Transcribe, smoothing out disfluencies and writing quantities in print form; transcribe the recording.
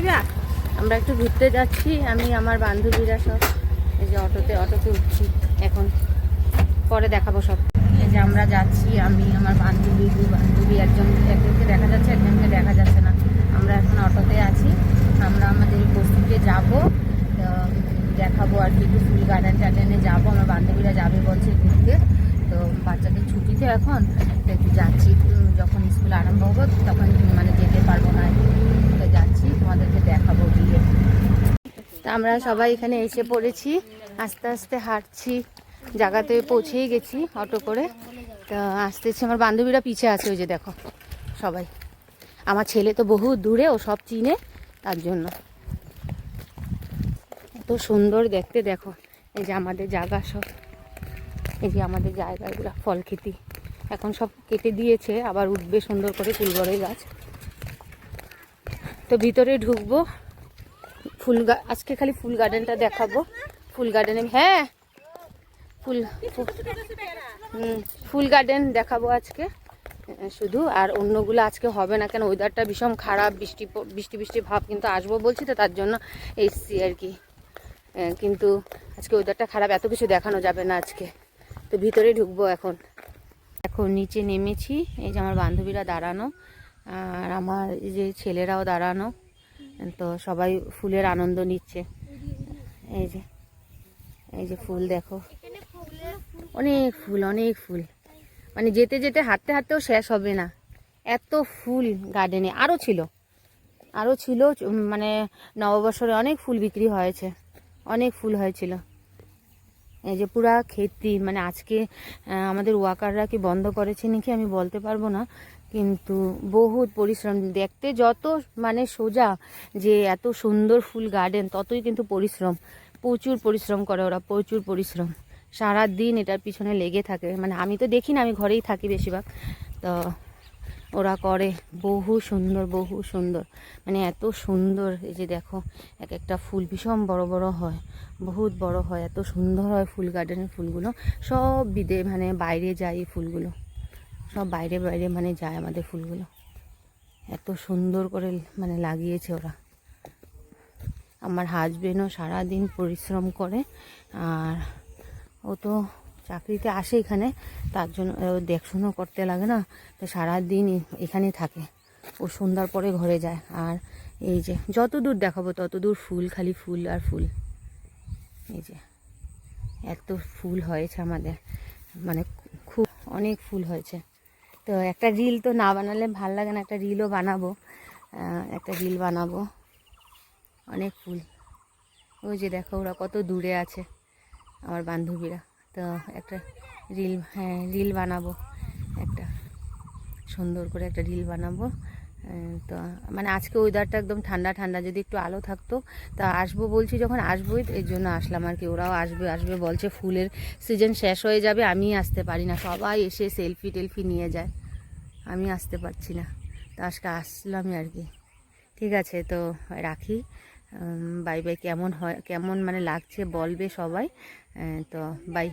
বান্ধবীরা আমরা একটু ঘুরতে যাচ্ছি, আমি আমার বান্ধবীরা সব। এই যে অটোতে উঠছি এখন, পরে দেখাবো সব। এই যে আমরা যাচ্ছি, আমি আমার বান্ধবী, দুই বান্ধবী, একজনকে দেখা যাচ্ছে, একজনকে দেখা যাচ্ছে না। আমরা এখন অটোতে আছি, আমরা আমাদের বস্তিতে যাব, দেখাবো আর কি। একটু ফুল গার্ডেনে যাবো, আমার বান্ধবীরা যাবে বলছে ঘুরতে। তো বাচ্চাদের ছুটিতে এখন তো একটু যাচ্ছি, যখন স্কুল আরম্ভ হবে তখন মানে যেতে পারবো না, তো যাচ্ছি, তোমাদেরকে দেখাবো গিয়ে। তা আমরা সবাই এখানে এসে পড়েছি, আস্তে আস্তে হাঁটছি, জায়গাতে পৌঁছেই গেছি অটো করে। তা আসতেছি, আমার বান্ধবীরা পিছে আছে, ওই যে দেখো সবাই। আমার ছেলে তো বহু দূরে, ও সব চিনে, তার জন্য। এত সুন্দর দেখতে, দেখো। এই যে আমাদের জায়গা সব, এই যে আমাদের জায়গাগুলো, ফল খেতি এখন সব কেটে দিয়েছে, আবার উঠবে সুন্দর করে ফুলবড়ই গাছ। তো ভিতরে ঢুকবো, আজকে খালি ফুল গার্ডেনটা দেখাবো। ফুল গার্ডেনে, হ্যাঁ ফুল গার্ডেন দেখাবো আজকে শুধু, আর অন্যগুলো আজকে হবে না, কেন ওয়েদারটা ভীষণ খারাপ, বৃষ্টি ভাব, কিন্তু আসবো বলছি তো তার জন্য এসছি আর কি। কিন্তু আজকে ওয়েদারটা খারাপ, এত কিছু দেখানো যাবে না আজকে। তো ভিতরে ঢুকবো এখন নিচে নেমেছি, এই যে আমার বান্ধবীরা দাঁড়ানো, আর আমার এই যে ছেলেরাও দাঁড়ানো, তো সবাই ফুলের আনন্দ নিচ্ছে। এই যে ফুল দেখো, অনেক ফুল, মানে যেতে যেতে হাঁটতে হাঁটতেও শেষ হবে না, এত ফুল গার্ডেনে। আরও ছিল মানে নববর্ষরে অনেক ফুল বিক্রি হয়েছে, অনেক ফুল হয়েছিল। এই যে পুরা ক্ষেত্রি, মানে আজকে আমাদের ওয়াকাররা কি বন্ধ করেছে নাকি আমি বলতে পারবো না, কিন্তু বহুত পরিশ্রম। দেখতে যত মানে সোজা যে এত সুন্দর ফুল গার্ডেন, ততই কিন্তু প্রচুর পরিশ্রম করে ওরা, প্রচুর পরিশ্রম। সারা দিন এটার পিছনে লেগে থাকে, মানে আমি তো দেখি না, আমি ঘরেই থাকি বেশিরভাগ। তো ওরা করে বহু সুন্দর, মানে এত সুন্দর। এই যে দেখো, এক একটা ফুল ভীষণ বড় হয়, বহুত বড় হয়, এত সুন্দর হয় ফুল গার্ডেনের ফুলগুলো। সব মানে বাইরে যায় এই ফুলগুলো, সব বাইরে মানে যায় আমাদের ফুলগুলো, এত সুন্দর করে মানে লাগিয়েছে ওরা। আমার হাজবেন্ডও সারাদিন পরিশ্রম করে, আর ও তো চাকরিতে আসে এখানে, তার জন্য দেখশুনো করতে লাগে না, তো সারাদিন এখানে থাকে। ও সন্ধ্যার পরে ঘরে যায়। আর এই যে যত দূর দেখাবো তত দূর ফুল, খালি ফুল আর ফুল। এই যে এত ফুল হয়েছে আমাদের, মানে খুব অনেক ফুল হয়েছে। তো একটা রিল তো না বানালে ভাল লাগে না, একটা রিলও বানাবো, অনেক ফুল। ওই যে দেখো ওরা কত দূরে আছে আমার বান্ধবীরা। তো একটা রিল বানাবো, একটা সুন্দর করে একটা রিল বানাবো। তো মানে আজকে ওয়েদারটা একদম ঠান্ডা, যদি একটু আলো থাকতো তা আসবো বলছি, যখন আসবোই এর জন্য আসলাম আর কি। ওরাও আসবে বলছে, ফুলের সিজন শেষ হয়ে যাবে, আমি আসতে পারি না, সবাই এসে সেলফি নিয়ে যায়, আমি আসতে পারছি না, তো আজকে আসলামই আর কি। ঠিক আছে, তো রাখি, বাই। কেমন মানে লাগছে বলবে সবাই, তো বাই।